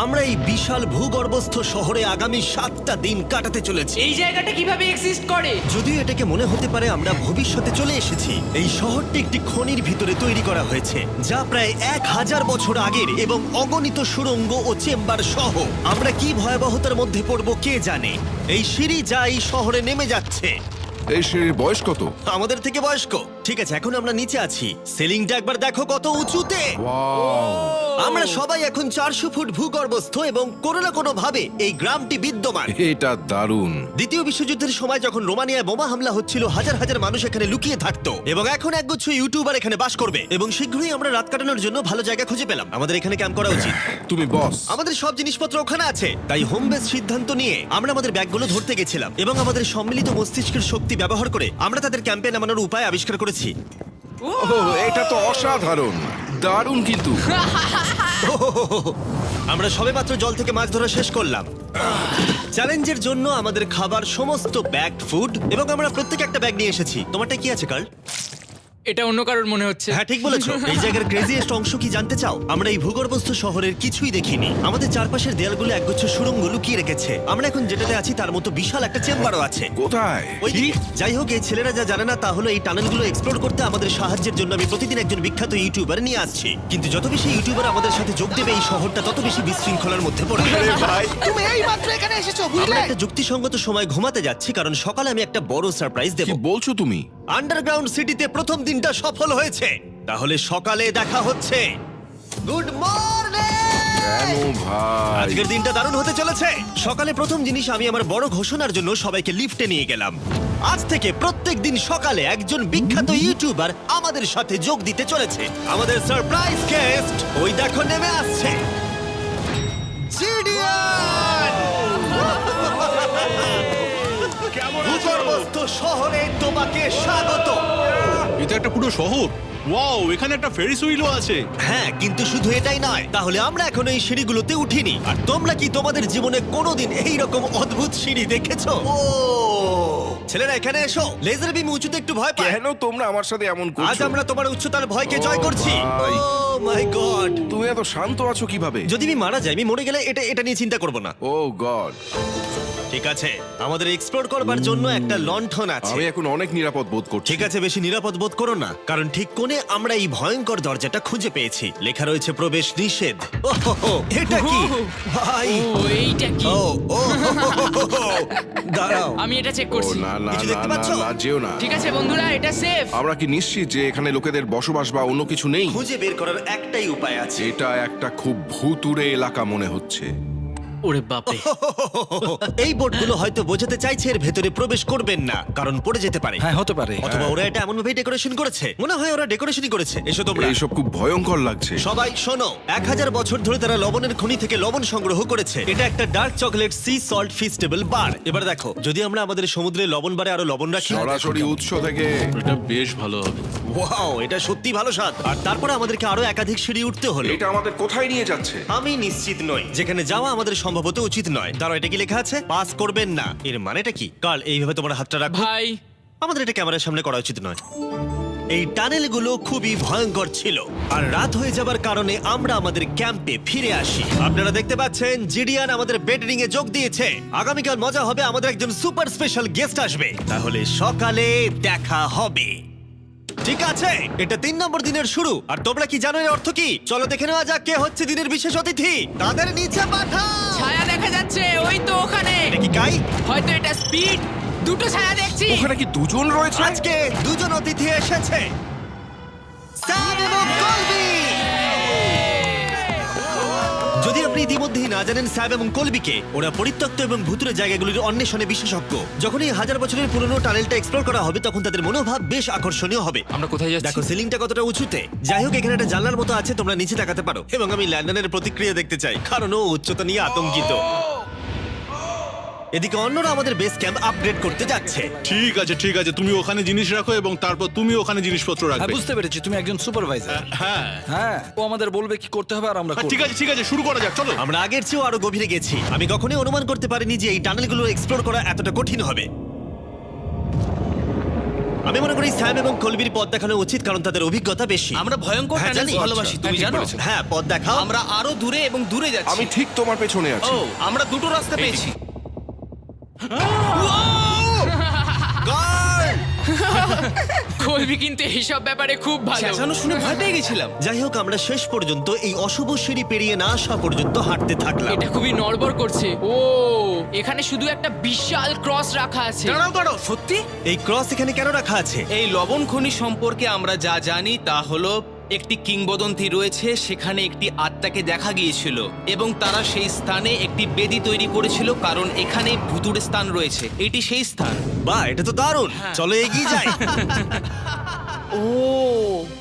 আমরা এই বিশাল ভূগর্ভস্থ শহরে আগামী 7টা দিন কাটাতে চলেছি। এই জায়গাটা কিভাবে এক্সিস্ট করে? যদিও এটাকে মনে হতে পারে আমরা ভবিষ্যতে চলে এসেছি, এই শহরটি একটি খনির ভিতরে তৈরি করা হয়েছে যা প্রায় 1000 বছর আগের এবং অগণিত সুড়ঙ্গ ও চেম্বার সহ। আমরা কি ভয়াবহতার মধ্যে পড়ব কে জানে। এই সিঁড়ি যা এই শহরে নেমে যাচ্ছে এই সিঁড়ির বয়স কত? আমাদের থেকে বয়স্ক। ঠিক আছে, এখন আমরা নিচে আছি। সিলিংটা একবার দেখো কত উঁচুতে। আমরা সবাই এখন 400 ফুট ভূগর্ভস্থ এবং কোনো না কোনো ভাবে এই গ্রামটি বিদ্যমান। এটা দারুণ। দ্বিতীয় বিশ্বযুদ্ধের সময় যখন রোমানিয়ায় বোমা হামলা হচ্ছিল, হাজার হাজার মানুষ এখানে লুকিয়ে থাকতো এবং এখন একগুচ্ছ ইউটিউবার এখানে বাস করবে। এবং শীঘ্রই আমরা রাত কাটানোর জন্য ভালো জায়গা খুঁজে পেলাম। আমাদের এখানে ক্যাম্প করা উচিত। তুমি বস। আমাদের সব জিনিসপত্র ওখানে আছে, তাই হোম বেস সিদ্ধান্ত নিয়ে আমরা আমাদের ব্যাগগুলো ধরতে গেছিলাম এবং আমাদের সম্মিলিত মস্তিষ্কের শক্তি ব্যবহার করে আমরা তাদের ক্যাম্পে নামানোর উপায় আবিষ্কার করেছি। এটা তো অসাধারণ, দারুণ। কিন্তু আমরা সবেমাত্র জল থেকে মাছ ধরা শেষ করলাম। চ্যালেঞ্জের জন্য আমাদের খাবার সমস্ত ব্যাগড ফুড এবং আমরা প্রত্যেক একটা ব্যাগ নিয়ে এসেছি। তোমারটা কি আছে কার্ল? এটা অন্য কারোর মনে হচ্ছে। হ্যাঁ, ঠিক বলেছো। এই জায়গার ক্রেজিয়েস্ট অংশ কি জানতে চাও? আমরা এই ভূগর্ভস্থ শহরের কিছুই দেখিনি। আমাদের চারপাশের দেয়ালগুলো একগুচ্ছ সুড়ঙ্গ লুকিয়ে রেখেছে। আমরা এখন যেটাতে আছি তার মতো বিশাল একটা চেম্বারও আছে। কোথায়? ওইদিকে। যাই হোক, এই ছেলেরা যা জানে না তা হলো এই টানেলগুলো এক্সপ্লোর করতে আমাদের সাহায্যের জন্য আমি প্রতিদিন একজন বিখ্যাত ইউটিউবার নিয়ে আসছি। কিন্তু যত বেশি ইউটিউবার আমাদের সাথে যোগ দেবে, এই শহরটা তত বেশি বিশৃঙ্খলার মধ্যে পড়বে। ভাই, তুমি এই মাত্র এখানে এসেছো, আমরা বুঝলে? একটা যুক্তিসঙ্গত সময় ঘুমাতে যাচ্ছি কারণ সকালে আমি একটা বড় সারপ্রাইজ দেব। কি বলছো তুমি? আন্ডারগ্রাউন্ড সিটিতে প্রথম দিনটা সফল হয়েছে। তাহলে সকালে দেখা হচ্ছে। Good morning! কেন ভাই? আজকের দিনটা দারুণ হতে চলেছে। সকালে প্রথম জিনিস, আমি আমার বড় ঘোষণার জন্য সবাইকে লিফটে নিয়ে গেলাম। আজ থেকে প্রত্যেক দিন সকালে একজন বিখ্যাত ইউটিউবার আমাদের সাথে যোগ দিতে চলেছে। আমাদের সারপ্রাইজ গেস্ট ওই দেখো নেমে আসছে। জিডিয়ান! ভূগর্ভস্থ শহরে তোমাকে স্বাগত। এটা একটা পুরো শহর। ওয়াও, এখানে একটা ফেরিস হুইলও আছে। হ্যাঁ, কিন্তু শুধু এটাই নয়। তাহলে আমরা এখন এই সিঁড়িগুলোতে উঠিনি। আর তোমরা কি তোমাদের জীবনে কোনোদিন এইরকম অদ্ভুত সিঁড়ি দেখেছো? ও ছেলেরা, এখানে এসো। লেজার বিম উঁচুতে একটু ভয় পায়। কেন তোমরা আমার সাথে এমন আজ করছো? আমরা তোমার উচ্চতার ভয়কে জয় ও করছি। ভাই। ও মাই গড! তুমি এত শান্ত আছো কিভাবে? যদি আমি মারা যাই, আমি মরে গেলে এটা নিয়ে চিন্তা করব না। ও গড। ঠিক আছে, আমাদের এক্সপ্লোর করবার জন্য একটা লণ্ঠন আছে। আমি এখন অনেক নিরাপদ বোধ করছি। ঠিক আছে, বেশি নিরাপদ বোধ করো না, কারণ ঠিক কোণে আমরা এই ভয়ঙ্কর দরজাটা খুঁজে পেয়েছি। লেখা রয়েছে প্রবেশ নিষেধ। ওহো, এটা কি ভাই? ও, এইটা কি? ও ও দাঁড়াও, আমি এটা চেক ও করছি। না না কিছু না দেখতে না পাচ্ছো? না, যেও না। ঠিক আছে বন্ধুরা, এটা সেফ। আমরা কি নিশ্চিত যে এখানে লোকেদের বসবাস বা অন্য কিছু নেই? খুঁজে বের করার একটাই উপায় আছে। এটা একটা খুব ভুতুড়ে এলাকা মনে হচ্ছে। ওরে বাপরে। এই বোর্ডগুলো হয়তো বোঝাতে চাইছে এর ভেতরে প্রবেশ করবেন না, কারণ পড়ে যেতে পারে। হ্যাঁ, হতে পারে। অথবা ওরা এটা এমন ভাবে ডেকোরেশন করেছে, মনে হয় ওরা ডেকোরেশনই করেছে। এসো তোমরা। এইসব খুব ভয়ঙ্কর লাগছে। সবাই শোনো, 1000 বছর ধরে তারা লবণের খনি থেকে লবণ সংগ্রহ করেছে। এটা একটা dark chocolate sea salt Feastable bar. এবার দেখো, যদি আমরা আমাদের সমুদ্রে লবণ বারে আরো লবণ রাখি। সরাসরি উৎস থেকে। এটা বেশ ভালো হবে। ওয়াও, এটা সত্যি ভালো স্বাদ। আর তারপরে আমাদেরকে আরো একাধিক সিঁড়ি উঠতে হলো। এটা আমাদের কোথায় নিয়ে যাচ্ছে? আমি নিশ্চিত নই। যেখানে যাওয়া আমাদের সম্ভবত উচিত নয়। তারা এটা কি লেখা আছে? পাস করবেন না। এর মানেটা কি? কাল এইভাবে তোমার হাতটা রাখো। ভাই, আমাদের এটা ক্যামেরার সামনে করা উচিত নয়। এই টানেলগুলো খুবই ভয়ঙ্কর ছিল, আর রাত হয়ে যাবার কারণে আমরা আমাদের ক্যাম্পে ফিরে আসি। আপনারা দেখতে পাচ্ছেন জিডিয়ান আমাদের বেডরিং এ যোগ দিয়েছে। আগামীকাল মজা হবে, আমাদের একজন সুপার স্পেশাল গেস্ট আসবে। তাহলে সকালে দেখা হবে। ঠিক আছে, এটা 3 নম্বর দিনের শুরু। আর তোমরা কি জানো এর অর্থ কি? চলো দেখে নেওয়া যাক কে হচ্ছে দিনের বিশেষ অতিথি। তাদের নিচে পাঠাও। ছায়া দেখা যাচ্ছে, ওই তো ওখানে। এটা কি কাই? হয়তো এটা স্পিড। দুটো ছায়া দেখছি। ওখানে কি দুজন রয়েছে? আজকে দুজন অতিথি এসেছে, স্যাম এবং কলবি। যদি আপনি ইতিমধ্যেই না জানেন স্যাম এবং কলবিকে, ওরা পরিত্যক্ত এবং ভুতুরে জায়গাগুলির অন্বেষণে বিশেষজ্ঞ। যখন এই 1000 বছরের পুরনো টানেলটা এক্সপ্লোর করা হবে, তখন তাদের মনোভাব বেশ আকর্ষণীয় হবে। আমরা কোথায় যাচ্ছি? দেখো সিলিংটা কতটা উঁচুতে। যাই হোক, এখানে একটা জানলার মতো আছে, তোমরা নিচে তাকাতে পারো। এবং আমি ল্যান্ডনের প্রতিক্রিয়া দেখতে চাই, কারণ ও উচ্চতা নিয়ে আতঙ্কিত। এদিকে অন্যরা আমাদের বেস ক্যাম্প আপগ্রেড করতে যাচ্ছে। ঠিক আছে ঠিক আছে, তুমি ওখানে জিনিস রাখো এবং তারপর তুমি ওখানে জিনিসপত্র হ্যাঁ, রাখবে। বুঝতে পেরেছি, তুমি একজন সুপারভাইজার। হ্যাঁ হ্যাঁ, ও আমাদের বলবে কি করতে হবে আর আমরা করব। ঠিক আছে, শুরু করা যাক, চলো। আমরা আগের চেয়েও আরো গভীরে গেছি। আমি কখনোই অনুমান করতে পারিনি যে এই টানেলগুলো এক্সপ্লোর করা এতটা কঠিন হবে। আমি মনে করি স্যাম এবং কলবির পথ দেখানো উচিত, কারণ তাদের অভিজ্ঞতা বেশি। আমরা ভয়ঙ্কর হ্যাঁ, টানেল জানি। ভালোবাসি, তুমি ঠিক জানো? বলেছো। হ্যাঁ, পথ দেখাও। আমরা আরো দূরে এবং দূরে যাচ্ছি। আমি ঠিক তোমার পেছনে আছি। ও, আমরা দুটো রাস্তা পেয়েছি। কলবি কিন্তু এইসব ব্যাপারে খুব ভালো। চেঁচানো শুনে ভয় পেয়ে গেছিলাম। যাই হোক, আমরা শেষ পর্যন্ত এই অশুভ সিঁড়ি পেরিয়ে না আসা পর্যন্ত হাঁটতে থাকলাম। এটা খুবই নড়বড় করছে। ও, এখানে শুধু একটা বিশাল ক্রস রাখা আছে। দাঁড়াও দাঁড়াও, সত্যি? এই ক্রস এখানে কেন রাখা আছে? এই লবণ খনি সম্পর্কে আমরা যা জানি তা হলো একটি কিংবদন্তি রয়েছে। সেখানে একটি আত্মাকে দেখা গিয়েছিল এবং তারা সেই স্থানে একটি বেদি তৈরি করেছিল, কারণ এখানে ভুতুড়ে স্থান রয়েছে। এটি সেই স্থান। বাহ, এটা তো দারুণ। চলো এগিয়ে যাই। ও,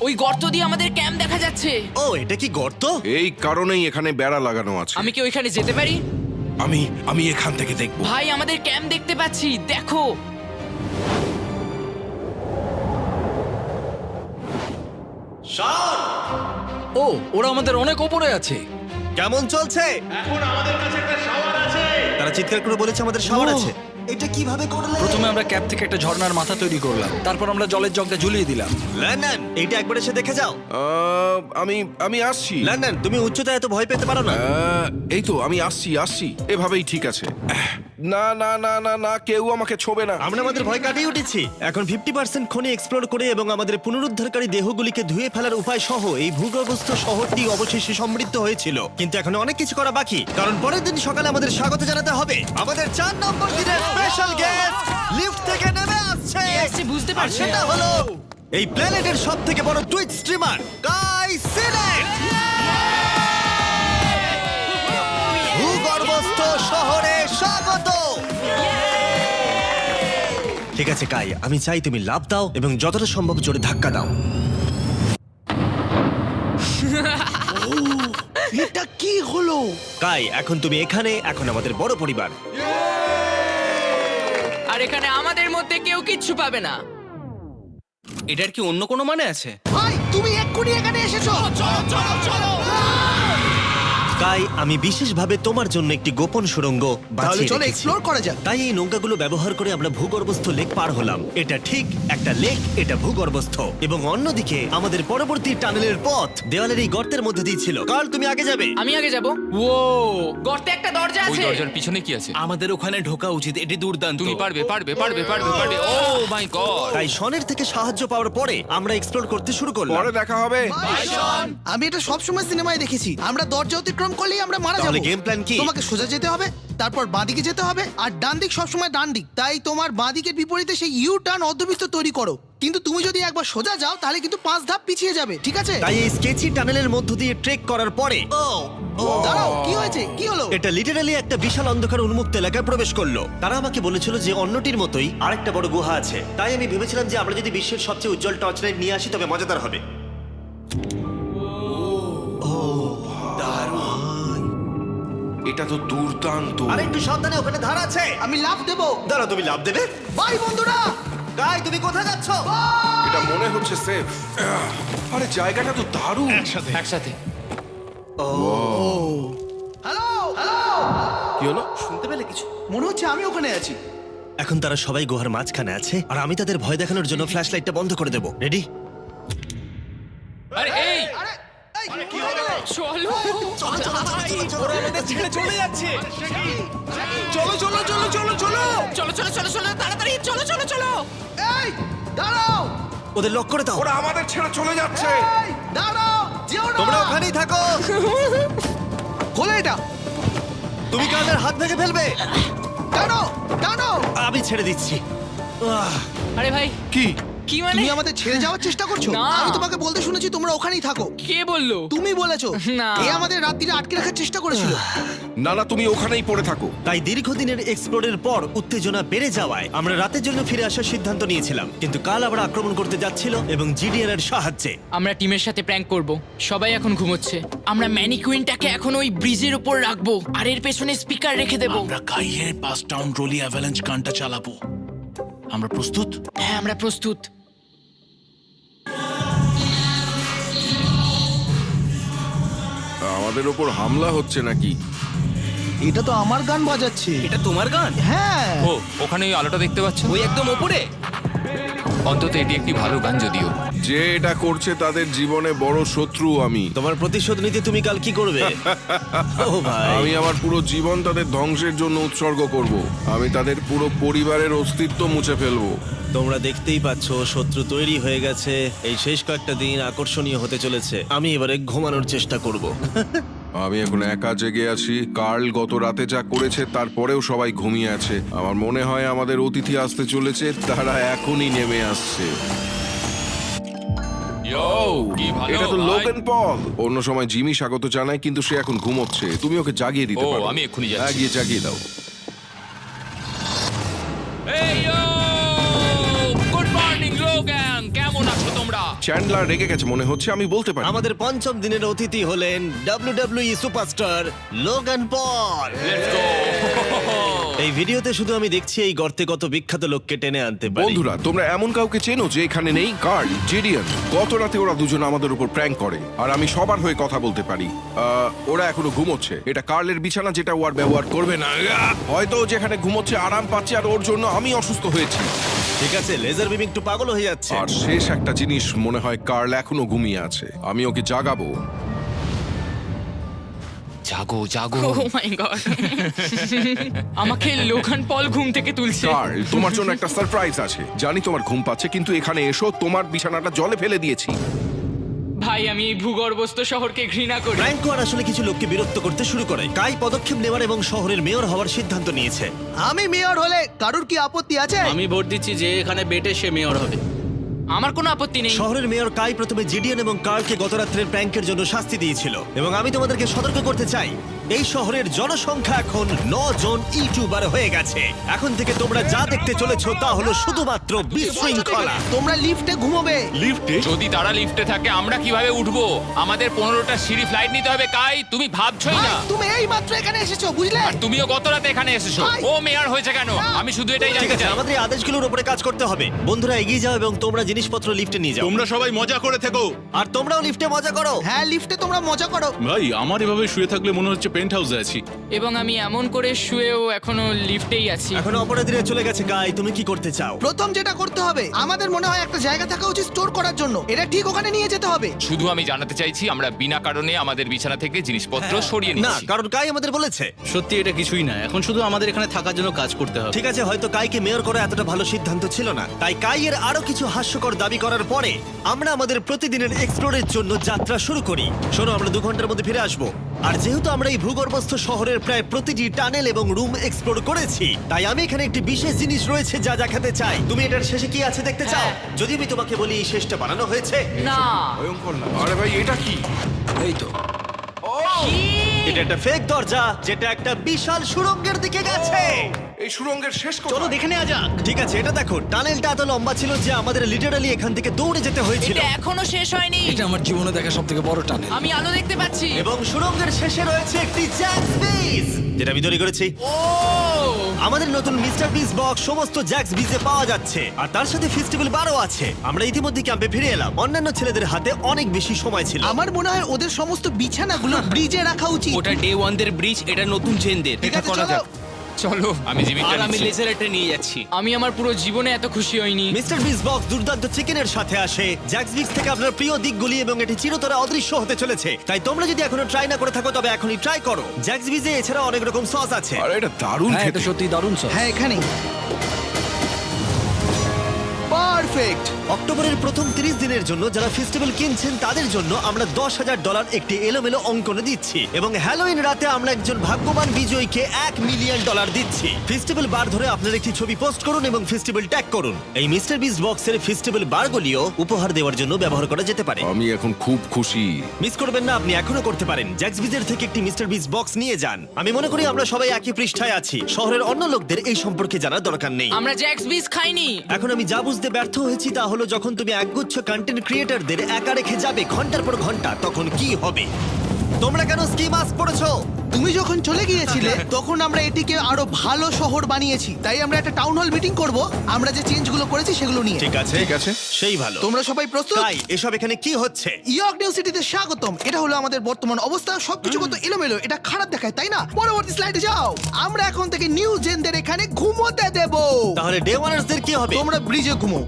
ওই গর্ত দিয়ে আমাদের ক্যাম্প দেখা যাচ্ছে। ও, এটা কি গর্ত? এই কারণেই এখানে বেড়া লাগানো আছে। আমি কি ওইখানে যেতে পারি? আমি এখান থেকে দেখবো। ভাই, আমাদের ক্যাম্প দেখতে পাচ্ছি, দেখো। ও, ওরা আমাদের অনেক ওপরে আছে। কেমন চলছে? তারা চিৎকার করে বলেছে আমাদের শাওয়ার ও। আছে। এটা কিভাবে করলে? প্রথমে আমরা ক্যাপ থেকে একটা ঝর্ণার মাথা তৈরি করলাম, তারপর আমরা জলের জগটা ঝুলিয়ে দিলাম। লন্ডন, এইটা একবার এসে দেখে যাও। আমি আসছি। লন্ডন, তুমি উচ্চতায় এত ভয় পেতে পারো না। এই তো আমি আসছি। এভাবেই ঠিক আছে। না না না না না, কেউ আমাকে ছোবে না। আমরা আমাদের ভয় কাটিয়ে উঠেছি। এখন 50% খনি এক্সপ্লোর করে এবং আমাদের পুনরুদ্ধারকারী দেহগুলিকে ধুয়ে ফেলার উপায় সহ এই ভূগর্ভস্থ শহরটি অবশেষে সমৃদ্ধ হয়েছিল। কিন্তু এখন অনেক কিছু করা বাকি, কারণ পরের দিন সকালে আমাদের স্বাগত জানাতে হবে আমাদের 4 নম্বর দিনের স্পেশাল গেস্ট লিফট থেকে নেমে আসছে। কে আসছে বুঝতে আর পারছি সেটা না। হলো এই প্ল্যানেটের সবথেকে বড় টুইট স্ট্রিমার গাই সিলেট। ভূগর্ভস্থ শহরে স্বাগত। ঠিক আছে কাই, আমি চাই তুমি লাফ দাও এবং যতটা সম্ভব জোরে ধাক্কা দাও। এটা কি হলো? কাই, এখন তুমি এখানে, এখন আমাদের বড় পরিবার। আর এখানে আমাদের মধ্যে কেউ কিচ্ছু পাবে না। এটার কি অন্য কোনো মানে আছে? ভাই, তুমি এক্ষুনি এখানে এসেছো। চলো চলো চলো। কাই, আমি বিশেষভাবে তোমার জন্য একটি গোপন সুড়ঙ্গ বাছিয়ে চলো রেখেছি। এক্সপ্লোর করা যাক। তাই এই নৌকাগুলো ব্যবহার করে আমরা ভূগর্ভস্থ লেক পার হলাম। এটা ঠিক একটা লেক, এটা ভূগর্ভস্থ। এবং অন্যদিকে আমাদের পরবর্তী টানেলের পথ দেওয়ালের এই গর্তের মধ্যে দিয়ে ছিল। কাল, তুমি আগে যাবে। আমি আগে যাব। ও, গর্তে একটা দরজা ওই আছে। দরজার পিছনে কি আছে? আমাদের ওখানে ঢোকা উচিত, এটি দুর্দান্ত। তুমি পারবে পারবে পারবে পারবে পারবে। ও মাই গড! তাই শনের থেকে সাহায্য পাওয়ার পরে আমরা এক্সপ্লোর করতে শুরু করলাম। পরে দেখা হবে। আমি এটা সবসময় সিনেমায় দেখেছি। আমরা দরজা অতিক্রম করলেই আমরা মারা তাহলে যাবো। game plan কি? তোমাকে সোজা যেতে হবে, তারপর বাঁদিকে যেতে হবে, আর ডান দিক সবসময় ডান দিক। তাই তোমার বাঁদিকের বিপরীতে সেই ইউ টার্ন অর্ধবৃত্ত তৈরি করো। কিন্তু তুমি যদি একবার সোজা যাও তাহলে কিন্তু 5 ধাপ পিছিয়ে যাবে, ঠিক আছে? তাই এই স্কেচি টানেলের মধ্য দিয়ে ট্রেক করার পরে দাঁড়াও, কি হয়েছে? কি হলো? এটা লিটারালি একটা বিশাল অন্ধকার উন্মুক্ত এলাকায় প্রবেশ করলো। তারা আমাকে বলেছিল যে অন্যটির মতোই আরেকটা বড় গুহা আছে। তাই আমি ভেবেছিলাম যে আমরা যদি বিশ্বের সবচেয়ে উজ্জ্বল টর্চ লাইট নিয়ে আসি তবে মজাদার হবে। এটা তো দুর্দান্ত। আর একটু সাবধানে, ওখানে ধার আছে। আমি লাফ দেবো। দাঁড়া, তুমি লাভ দেবে? বাই বন্ধুরা। গাই, তুমি কোথায় যাচ্ছ? এটা মনে হচ্ছে সেফ। আরে জায়গাটা তো দারুণ। একসাথে। হ্যালো হ্যালো, কি হলো? শুনতে পেলে কিছু? মনে হচ্ছে আমি ওখানে আছি। এখন তারা সবাই গুহার মাঝখানে আছে আর আমি তাদের ভয় দেখানোর জন্য ফ্ল্যাশ লাইটটা বন্ধ করে দেবো। রেডি? আরে এই আরে এই, কি হয়ে গেল? চলো। ওরা আমাদের ছেড়ে চলে যাচ্ছে। চলো চলো চলো চলো চলো। চলো চলো চলো চলো, তাড়াতাড়ি চলো চলো চলো। এই দাঁড়াও, ওদের লক করে দাও। ওরা আমাদের ছেড়ে চলে যাচ্ছে। এই দাঁড়াও, যেও না। তোমরা ওখানেই থাকো। খোলো এটা। তুমি কাদের হাত ভেঙে ফেলবে। টানো টানো। আমি ছেড়ে দিচ্ছি। আরে ভাই, কি? কি মানে? তুমি আমাদের ছেড়ে যাওয়ার চেষ্টা করছো? না। আমি তোমাকে বলতে শুনেছি তোমরা ওখানেই থাকো। কে বললো? তুমি বলেছো। না। এ আমাদের রাত্রিরে আটকে রাখার চেষ্টা করেছিল। না না, তুমি ওখানেই পড়ে থাকো। তাই দীর্ঘদিনের এক্সপ্লোরের পর উত্তেজনা বেড়ে যাওয়ায় আমরা রাতের জন্য ফিরে আসার সিদ্ধান্ত নিয়েছিলাম। কিন্তু কাল আবার আক্রমণ করতে যাচ্ছিল এবং জিডিআর এর সাহায্যে। আমরা টিমের সাথে প্র্যাঙ্ক করব। সবাই এখন ঘুমোচ্ছে। আমরা ম্যানিকুইনটাকে এখন ওই ব্রিজের উপর রাখবো আর এর পেছনে স্পিকার রেখে দেব। আমরা কাইয়ের পাস টাউন রোলি অ্যাভালাঞ্চ গানটা চালাবো। আমরা প্রস্তুত? হ্যাঁ, আমরা প্রস্তুত। আমাদের ওপর হামলা হচ্ছে নাকি? এটা তো আমার গান বাজাচ্ছে। এটা তোমার গান? হ্যাঁ। ও, ওখানে ওই আলোটা দেখতে পাচ্ছ? ওই একদম ওপরে। অন্তত এটি একটি ভালো গান যদিও। যে এটা করছে তাদের জীবনে বড় শত্রু আমি। তোমার প্রতিশোধ নিতে তুমি কাল কি করবে? ও ভাই, আমি আমার পুরো জীবন তাদের ধ্বংসের জন্য উৎসর্গ করব। আমি তাদের পুরো পরিবারের অস্তিত্ব মুছে ফেলবো। তোমরা দেখতেই পাচ্ছ শত্রু তৈরি হয়ে গেছে। এই শেষ কয়েকটা দিন আকর্ষণীয় হতে চলেছে। আমি এবারে ঘুমানোর চেষ্টা করব। আমি এখন একা জেগে আছি। কার্ল গত রাতে যা করেছে তারপরেও সবাই ঘুমিয়ে আছে। আমার মনে হয় আমাদের অতিথি আসতে চলেছে, তারা এখনই নেমে আসছে। কি ভালো এটা তো ভাই। Logan Paul. অন্য সময় জিমি স্বাগত জানায়, কিন্তু সে এখন ঘুমোচ্ছে। তুমি ওকে জাগিয়ে দিতে ও, পারো। আমি এক্ষুনি যাচ্ছি। হ্যাঁ, গিয়ে জাগিয়ে দাও। এই গুড মর্নিং লোগান, কেমন আছো তোমরা? চ্যান্ডলার রেগে গেছে মনে হচ্ছে, আমি বলতে পারি। আমাদের পঞ্চম দিনের অতিথি হলেন WWE superstar Logan Paul. Let's go. এই ভিডিওতে শুধু আমি দেখছি এই গর্তে কত বিখ্যাত লোককে টেনে আনতে পারি। বন্ধুরা, তোমরা এমন কাউকে চেনো যে এখানে নেই? কার্ল, জিডিয়ান। গত রাতে ওরা দুজন আমাদের উপর প্র্যাঙ্ক করে, আর আমি সবার হয়ে কথা বলতে পারি। ওরা এখনো ঘুমোচ্ছে। এটা কার্লের বিছানা, যেটা ও আর ব্যবহার করবে না। হয়তো ও যেখানে ঘুমোচ্ছে আরাম পাচ্ছে, আর ওর জন্য আমি অসুস্থ হয়েছি। ঠিক আছে, লেজার বিম একটু পাগল হয়ে যাচ্ছে। আর শেষ একটা জিনিস, মনে হয় কার্ল এখনো ঘুমিয়ে আছে। আমি ওকে জাগাবো। জাগো জাগো। ও মাই গড, আমাকে লোগান পল ঘুম থেকে তুলছে। কার্ল, তোমার জন্য একটা সারপ্রাইজ আছে। জানি তোমার ঘুম পাচ্ছে, কিন্তু এখানে এসো, তোমার বিছানাটা জলে ফেলে দিয়েছি। ভাই, আমি এই ভূগর্ভস্থ শহরকে ঘৃণা করি। ফ্র্যাঙ্কো আর আসলে কিছু লোককে বিরক্ত করতে শুরু করে। কাই পদক্ষেপ নেওয়ার এবং শহরের মেয়র হওয়ার সিদ্ধান্ত নিয়েছে। আমি মেয়র হলে কারুর কি আপত্তি আছে? আমি ভোট দিচ্ছি যে এখানে বেটে সে মেয়র হবে। আমার কোনো আপত্তি নেই। শহরের মেয়র কাই প্রথমে জিডিয়ান এবং কার্লকে গত রাত্রের প্র্যাঙ্কের জন্য শাস্তি দিয়েছিল, এবং আমি তোমাদেরকে সতর্ক করতে চাই, এই শহরের জনসংখ্যা এখন 9 জন ইউটিউবার হয়ে গেছে। এখন থেকে তোমরা যা দেখতে চলেছো তা হলো শুধুমাত্র বিশৃঙ্খলা। তোমরা লিফটে ঘুমোবে। যদি তারা লিফটে থাকে আমরা কিভাবে উঠবো? আমাদের 15টা সিঁড়ি ফ্লাইট নিতে হবে। কাই, তুমি ভাবছই ভাই, না। তুমি এই মাত্র এখানে এসেছো, বুঝলে? আর তুমিও গত রাতে এখানে এসেছো। ভাই। ও মেয়র হয়েছে কেন? আমি শুধু এটাই ঠিক জানতে আছে, চাই। আমাদের এই আদেশগুলোর উপরে কাজ করতে হবে। বন্ধুরা এগিয়ে যাও এবং তোমরা জিনিসপত্র লিফটে নিয়ে যাও। তোমরা সবাই মজা করে থেকো। আর তোমরাও লিফটে মজা করো। হ্যাঁ, লিফটে তোমরা মজা করো। ভাই, আমার এভাবে শুয়ে থাকলে মনে হচ্ছে পেন্ট হাউসে আছি। এবং আমি এমন করে শুয়েও এখনো লিফটেই আছি। এখন অপরাধীরা চলে গেছে। কাই, তুমি কি করতে চাও? প্রথম যেটা করতে হবে, আমাদের মনে হয় একটা জায়গা থাকা উচিত স্টোর করার জন্য। এটা ঠিক ওখানে নিয়ে যেতে হবে। শুধু আমি জানাতে চাইছি আমরা বিনা কারণে আমাদের বিছানা থেকে জিনিসপত্র সরিয়ে না, নিচ্ছি। কারণ কাই আমাদের বলেছে। সত্যি এটা কিছুই না, এখন শুধু আমাদের এখানে থাকার জন্য কাজ করতে হবে। ঠিক আছে, হয়তো কাইকে মেয়র করা এতটা ভালো সিদ্ধান্ত ছিল না। তাই কাইয়ের আরো কিছু হাস্যকর দাবি করার পরে আমরা আমাদের প্রতিদিনের এক্সপ্লোরের জন্য যাত্রা শুরু করি। শোনো, আমরা 2 ঘন্টার মধ্যে ফিরে আসবো। আর যেহেতু আমরা এই ভূগর্ভস্থ শহরের প্রায় প্রতিটি টানেল এবং রুম এক্সপ্লোর করেছি, তাই আমি এখানে একটি বিশেষ জিনিস রয়েছে যা দেখাতে চাই। তুমি এটার শেষে কি আছে দেখতে চাও? যদি আমি তোমাকে বলি এই শেষটা বানানো হয়েছে। না, ভয়ঙ্কর না? আরে ভাই, এটা কি? এই তো। এটা একটা ফেক দরজা, যেটা একটা বিশাল সুড়ঙ্গের দিকে গেছে। এই সুড়ঙ্গের শেষ কথা। চলো দেখে নেওয়া যাক। ঠিক আছে, এটা দেখো, টানেলটা এত লম্বা ছিল যে আমাদের লিটারালি এখান থেকে দৌড়ে যেতে হয়েছিল। এটা এখনো শেষ হয়নি। এটা আমার জীবনে দেখা সবথেকে বড় টানেল। আমি আলো দেখতে পাচ্ছি। এবং সুড়ঙ্গের শেষে রয়েছে একটি জ্যাক্স বিজ, যেটা আমি তৈরি করেছি। ও, আমাদের নতুন মিস্টার বিস বক্স সমস্ত জ্যাক্স বিজে পাওয়া যাচ্ছে, আর তার সাথে ফেস্টিভ্যাল বারও আছে। আমরা ইতিমধ্যে ক্যাম্পে ফিরে এলাম। অন্যান্য ছেলেদের হাতে অনেক বেশি সময় ছিল। আমার মনে হয় ওদের সমস্ত বিছানাগুলো ব্রিজে রাখা উচিত। ওটা ডে 1 দের ব্রিজ, এটা নতুন চেনদের। ঠিক আছে, চলো। চলো, আমি জিমিটা আর আমি নিচ্ছি। লেজারটা নিয়ে যাচ্ছি। আমি আমার পুরো জীবনে এত খুশি হইনি। মিস্টার বিস বক্স দুর্দান্ত চিকেনের সাথে আসে, জ্যাক্স বিক্স থেকে আপনার প্রিয় দিকগুলি, এবং এটি চিরতরে অদৃশ্য হতে চলেছে। তাই তোমরা যদি এখনো ট্রাই না করে থাকো তবে এখনই ট্রাই করো। জ্যাক্স বিজে এছাড়া অনেক রকম সস আছে। আরে এটা দারুণ হ্যাঁ, এটা খেতে। সত্যি দারুণ সস। হ্যাঁ, এখানে পারফেক্ট। অক্টোবরের প্রথম 30 দিনের জন্য যারা ফেস্টিভ্যাল কিনছেন তাদের জন্য আমরা $10,000 একটি এলোমেলো অঙ্কনে দিচ্ছি, এবং হ্যালোইন রাতে আমরা একজন ভাগ্যবান বিজয়ীকে $1 মিলিয়ন দিচ্ছি। ফেস্টিভ্যাল বার ধরে আপনার একটি ছবি পোস্ট করুন এবং ফেস্টিভ্যাল ট্যাগ করুন। এই মিস্টার বিস বক্সের ফেস্টিভ্যাল বারগুলিও উপহার দেওয়ার জন্য ব্যবহার করা যেতে পারে। আমি এখন খুব খুশি। মিস করবেন না, আপনি এখনো করতে পারেন। জ্যাক্স বিজের থেকে একটি মিস্টার বিস বক্স নিয়ে যান। আমি মনে করি আমরা সবাই একই পৃষ্ঠায় আছি। শহরের অন্য লোকদের এই সম্পর্কে জানার দরকার নেই। আমরা জ্যাক্স বিস খাইনি। এখন আমি যা বুঝতে ব্যর্থ হয়েছি তা হলো, যখন তুমি একগুচ্ছ কন্টেন্ট ক্রিয়েটরদের একা রেখে যাবে ঘন্টার পর ঘন্টা, তখন কি হবে? তোমরা কেন স্কি মাস্ক পরেছো? তুমি যখন চলে গিয়েছিলে তখন আমরা এটিকে আরো ভালো শহর বানিয়েছি। তাই আমরা একটা টাউন হল মিটিং করব, আমরা যে চেঞ্জগুলো করেছি সেগুলো নিয়ে। ঠিক আছে, ঠিক আছে। সেই ভালো। তোমরা সবাই প্রস্তুত? তাই এসব এখানে কি হচ্ছে? ইয়র্ক নিউ সিটিতে স্বাগতম। এটা হলো আমাদের বর্তমান অবস্থা। সবকিছু কত এলোমেলো, এটা খারাপ দেখায়, তাই না? পরবর্তী স্লাইডে যাও। আমরা এখন থেকে নিউ জেনদের এখানে ঘুমোতে দেব। তাহলে ডে ওয়ানার্সদের কি হবে? তোমরা ব্রিজে ঘুমো।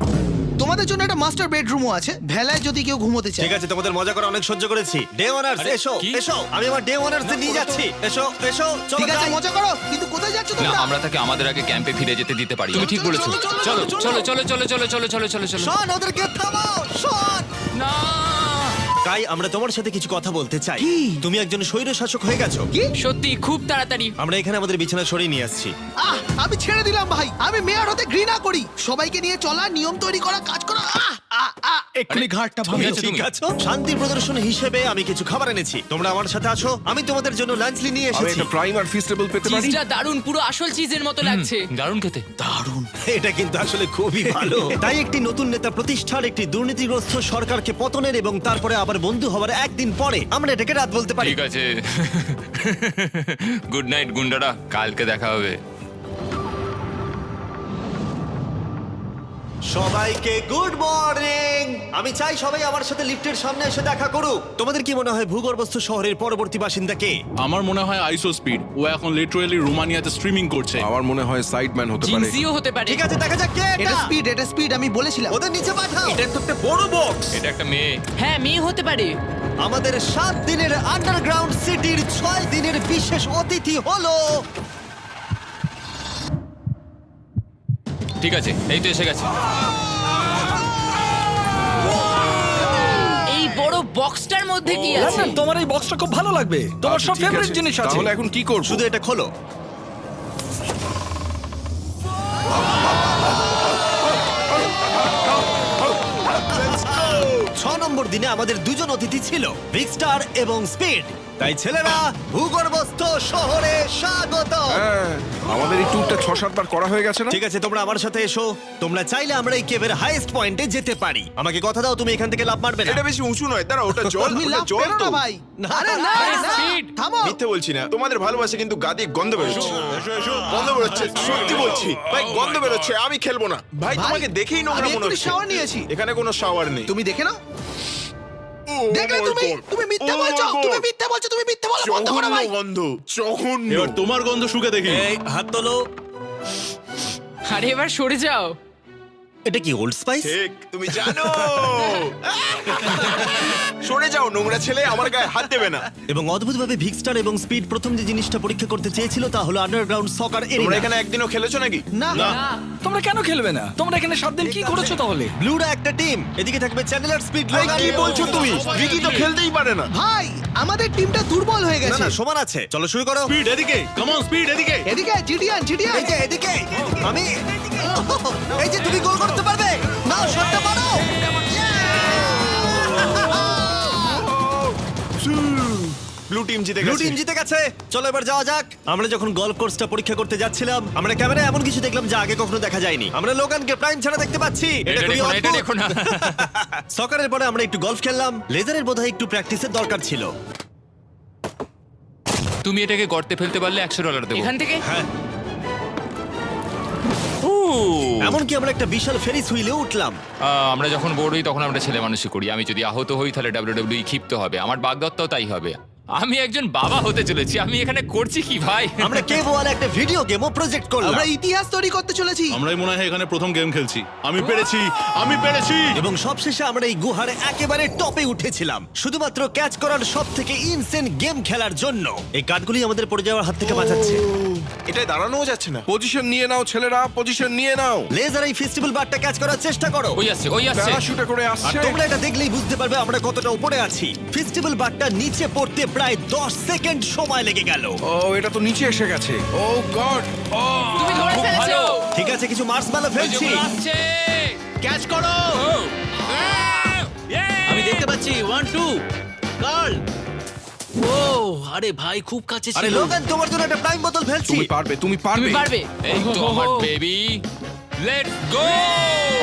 তোমাদের জন্য একটা মাস্টার বেডরুমও আছে, ভেলায় যদি কেউ ঘুমোতে চায়। ঠিক আছে, তোমাদের মজা করে অনেক সহ্য করেছি। ডে ওয়ানার্স এসো কি? এসো, আমি আমার ডে ওয়ানার্স নিয়ে যাচ্ছি। এসো এসো, চলো ঠিক আছে, যাই। মজা করো, কিন্তু কোথায় যাচ্ছ না তোমরা? আমরা তাকে আমাদের আগে ক্যাম্পে ফিরে যেতে দিতে পারি। তুমি ঠিক বলেছো। চলো, চলো চলো চলো চলো চলো চলো চলো চলো চলো। শোন, ওদেরকে থামাও, শোন। না তাই আমরা তোমার সাথে কিছু কথা বলতে চাই। তুমি একজন স্বৈর শাসক হয়ে গেছো। সত্যি খুব তাড়াতাড়ি। আমরা এখানে আমাদের বিছানা সরিয়ে নিয়ে আসছি। আমি ছেড়ে দিলাম ভাই, আমি মেয়র হতে ঘৃণা করি। সবাইকে নিয়ে চলা, নিয়ম তৈরি করা, কাজ করা। এক্ষুনি ঘাটটা তুমি ঠিক আছো? শান্তি প্রদর্শন হিসেবে আমি কিছু খাবার এনেছি, তোমরা আমার সাথে আসো। আমি তোমাদের জন্য লাঞ্চ নিয়ে আমি এসেছি। একটা প্রাইম আর ফিস্টেবল পেতে পারি? চিজটা দারুণ, পুরো আসল চিজের মতো লাগছে। দারুণ খেতে। এটা কিন্তু আসলে খুবই ভালো। তাই একটি নতুন নেতা প্রতিষ্ঠার, একটি দুর্নীতিগ্রস্ত সরকারকে পতনের এবং তারপরে আবার বন্ধু হওয়ার একদিন পরে আমরা এটাকে রাত বলতে পারি। ঠিক আছে। গুড নাইট গুন্ডারা, কালকে দেখা হবে। সবাইকে গুড মর্নিং। আমি চাই সবাই আমার সাথে লিফটের সামনে এসে দেখা করুক। তোমাদের কি মনে হয় ভূগর্ভস্থ শহরের পরবর্তী বাসিন্দা কে? আমার মনে হয় আইসো স্পিড, ও এখন লিটারালি রোমানিয়াতে স্ট্রিমিং করছে। আমার মনে হয় সাইডম্যান হতে পারে। জিনসিও হতে পারে। ঠিক আছে, দেখা যাক কে এটা এটা। স্পিড, এটা স্পিড, আমি বলেছিলাম। ওদের নিচে পাঠাও। এটা তো একটা বড় বক্স। এটা একটা মেয়ে। হ্যাঁ, মেয়ে হতে পারে। আমাদের 7 দিনের আন্ডারগ্রাউন্ড সিটির 6 দিনের বিশেষ অতিথি হলো ঠিক আছে, এই তো এসে গেছে। এই বড় বক্সটার মধ্যে কি আছে? লন্ডন, তোমার এই বক্সটা খুব ভালো লাগবে, তোমার আচ্ছা, সব ঠিক ফেভারিট আছে। জিনিস আছে। তাহলে এখন কি করব? শুধু এটা খোলো। ছ নম্বর দিনে আমাদের দুজন অতিথি ছিল, বিগ স্টার এবং স্পিড। তাই ছেলেরা, ভূগর্ভস্থ শহরে স্বাগত। হ্যাঁ, আমাদের এই ট্যুরটা 6-7 বার করা হয়ে গেছে না? ঠিক আছে, তোমরা আমার সাথে এসো। তোমরা চাইলে আমরা এই কেভের হাইয়েস্ট পয়েন্টে যেতে পারি। আমাকে কথা দাও, তুমি এখান থেকে লাফ মারবে না। এটা বেশি উঁচু নয়, দাঁড়া, ওটা জল, তুমি ওটা লাভ জল পেরো তো। না ভাই। না, আরে না, আরে না, speed। থামো। মিথ্যে বলছি না, তোমাদের ভালোবাসা কিন্তু গা দিয়ে গন্ধ বেরোচ্ছে। গন্ধ বেরোচ্ছে, সত্যি বলছি ভাই, গন্ধ বেরোচ্ছে। আমি খেলবো না ভাই, ভাই, তোমাকে দেখেই নোংরা আমি মনে এক্ষুনি হচ্ছে। shower নিয়েছি। এখানে কোনো শাওয়ার নেই। তুমি দেখে নাও। Oh দেখলে my তুমি, God! তুমি মিথ্যা Oh my বলছো, God! তুমি মিথ্যা বলছো, তুমি মিথ্যা বলো, বন্ধ করো জঘন্য ভাই। গন্ধ, জঘন্য। এবার তোমার গন্ধ শুকে দেখি। এই হাত তোলো। আরে এবার সরে যাও। এটা কি ওল্ড স্পাইস? ঠিক, তুমি জানো। সরে যাও নোংরা ছেলে, আমার গায়ে হাত দেবে না। এবং অদ্ভুতভাবে ভিক্সটার এবং স্পিড প্রথম যে জিনিসটা পরীক্ষা করতে চেয়েছিল তা হলো আন্ডারগ্রাউন্ড সকার তোমরা এরিয়া। এখানে একদিনও খেলেছো নাকি? না, তোমরা কেন খেলবে না? তোমরা এখানে 7 দিন কি করেছো তাহলে? ব্লুরা একটা টিম, এদিকে থাকবে চ্যানেলার, স্পিড, ভাই, লোগান। কি বলছো তুমি? ভিকি তো খেলতেই পারে না। ভাই, আমাদের টিমটা দুর্বল হয়ে না গেছে। না, সমান আছে। চলো শুরু করো। স্পিড এদিকে, কাম অন স্পিড এদিকে। এদিকে জিডিয়ান, জিডিয়ান। এই যে এদিকে, আমি এই যে তুমি গোল করতে পারবে। নাও, শটটা মারো। ব্লু টিম জিতে ব্লু গেছে। টিম জিতে গেছে। চলো এবার যাওয়া যাক। আমরা যখন গলফ কোর্সটা পরীক্ষা করতে যাচ্ছিলাম, আমরা ক্যামেরায় এমন কিছু দেখলাম যা আগে কখনো দেখা যায়নি। আমরা লোগানকে প্রাইম ছাড়া দেখতে পাচ্ছি। এটা খুবই দেখো না, এটা অদ্ভুত। দেখো না। সকারের পরে আমরা একটু গলফ খেললাম। লেজারের বোধহয় একটু প্র্যাকটিসের দরকার ছিল। তুমি এটাকে গর্তে ফেলতে পারলে $100 দেবো। এখান থেকে এমনকি আমরা একটা বিশাল ফেরিস হুইলে উঠলাম। আমরা যখন বোর হই তখন আমরা ছেলে মানুষই করি। আমি যদি আহত হই তাহলে WWE ক্ষিপ্ত হবে, আমার বাগদত্তাও তাই হবে। আমি একজন বাবা হতে চলেছি, আমি এখানে করছি কি ভাই? আমরা কেভ ওয়ালে একটা ভিডিও গেমও প্রজেক্ট করলাম। আমরা ইতিহাস তৈরি করতে চলেছি। আমরাই মনে হয় এখানে প্রথম গেম খেলছি। আমি পেরেছি, আমি পেরেছি। এবং সবশেষে আমরা এই গুহার একেবারে টপে উঠেছিলাম শুধুমাত্র ক্যাচ করার সব থেকে ইনসেন গেম খেলার জন্য। এই কাঠগুলি আমাদের পড়ে যাওয়ার হাত থেকে বাঁচাচ্ছে। এটাই দাঁড়ানোও যাচ্ছে না। পজিশন নিয়ে নাও ছেলেরা, পজিশন নিয়ে নাও। লেজার এই ফেস্টিভ্যাল বারটা ক্যাচ করার চেষ্টা করো। ওই আসছে, ওই আসছে। প্যারাশুটে করে আর আসছে। তোমরা এটা দেখলেই বুঝতে পারবে আমরা কতটা উপরে আছি। ফেস্টিভ্যাল বারটা নিচে পড়তে প্রায় 10 সেকেন্ড সময় লেগে গেল। ও, এটা তো নিচে এসে গেছে। ও গড। তুমি ধরে খুব ফেলেছো। ভালো। ঠিক আছে, কিছু মার্শম্যালো ওই যে ফেলছি। ওগুলো আসছে। ক্যাচ করো। আমি দেখতে পাচ্ছি 1 2 গার্ল। ও আরে ভাই, খুব কাছে আরে ছিল। লোগান, তোমার জন্য একটা প্রাইম বোতল ফেলছি। তুমি পারবে, তুমি তুমি পারবে। পারবে। এই তো আমার বেবি, লেটস গো।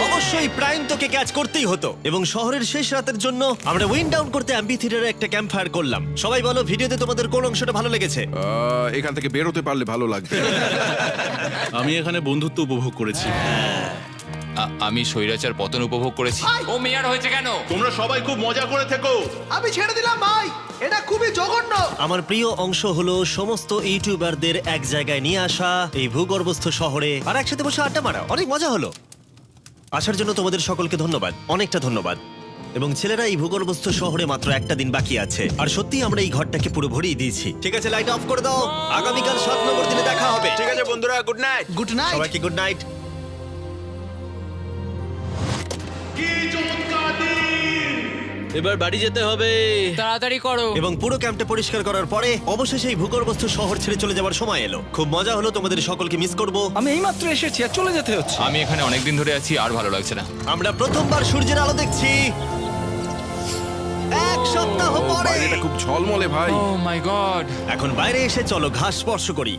অবশ্যই প্রাইম তোকে ক্যাচ করতেই হতো। এবং শহরের শেষ রাতের জন্য আমরা উইন্ড ডাউন করতে অ্যাম্পি থিয়েটারে একটা ক্যাম্প ফায়ার করলাম। সবাই বলো, ভিডিওতে তোমাদের কোন অংশটা ভালো লেগেছে? এখান থেকে বেরোতে পারলে ভালো লাগবে। আমি এখানে বন্ধুত্ব উপভোগ করেছি। আমি স্বৈরাচার পতন উপভোগ করেছি। ও মেয়ার হয়েছে কেন? তোমরা সবাই খুব মজা করে থেকো। আমি ছেড়ে দিলাম ভাই, এটা খুবই জঘন্য। আমার প্রিয় অংশ হলো সমস্ত ইউটিউবারদের এক জায়গায় নিয়ে আসা এই ভূগর্ভস্থ শহরে আর একসাথে বসে আড্ডা মারা। অনেক মজা হলো। আসার জন্য তোমাদের সকলকে ধন্যবাদ, অনেকটা ধন্যবাদ। এবং ছেলেরা, এই ভূগর্ভস্থ শহরে মাত্র একটা দিন বাকি আছে, আর সত্যি আমরা এই ঘরটাকে পুরো ভরিয়ে দিয়েছি। ঠিক আছে, লাইট অফ করে দাও। আগামীকাল 7 নম্বর দিনে দেখা হবে। ঠিক আছে বন্ধুরা, গুড নাইট। Good night. সবাইকে গুড নাইট। এবার বাড়ি যেতে হবে। তাড়াতাড়ি করো। এবং পুরো ক্যাম্পটা পরিষ্কার করার পরে অবশেষে এই ভূগর্ভস্থ শহর ছেড়ে চলে যাওয়ার সময় এলো। খুব মজা হলো, তোমাদের সকলকে মিস করব। আমি এইমাত্র এসেছি আর চলে যেতে হচ্ছে। আমি এখানে অনেকদিন ধরে আছি, আর ভালো লাগছে না। আমরা প্রথমবার সূর্যের আলো দেখছি 1 সপ্তাহ পরে। বাইরেটা খুব ঝলমলে ভাই। ও মাই গড। এখন বাইরে এসে চলো ঘাস স্পর্শ করি।